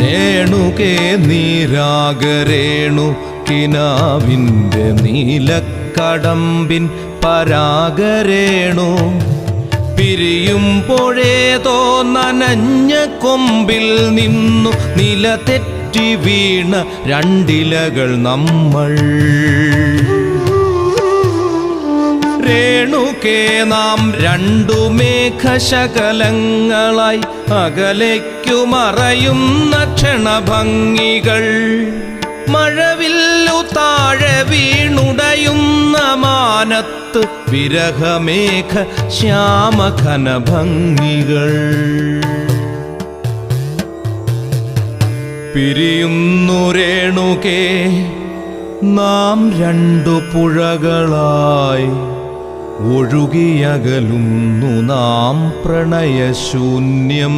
രേണുകേ നീരാഗരേണു കിനാവിൻ്റെ നീലക്കടമ്പിൻ പരാഗരേണു പിരിയുമ്പോഴേതോ നനഞ്ഞ കൊമ്പിൽ നിന്നു നില തെറ്റി വീണ രണ്ടിലകൾ നമ്മൾ. രേണുകേ നാം രണ്ടു മേഘശകലങ്ങളായി അകലേക്കു മറയുന്ന ക്ഷണഭംഗികൾ. മഴവില്ലു താഴെ വീണുടയുന്ന മാനത്ത് വിരഹമേഘ ശ്യാമഘനഭംഗികൾ. പിരിയുന്നു രേണുകേ നാം രണ്ടു പുഴകളായി ഒഴുകിയകലുന്നു നാം പ്രണയശൂന്യം.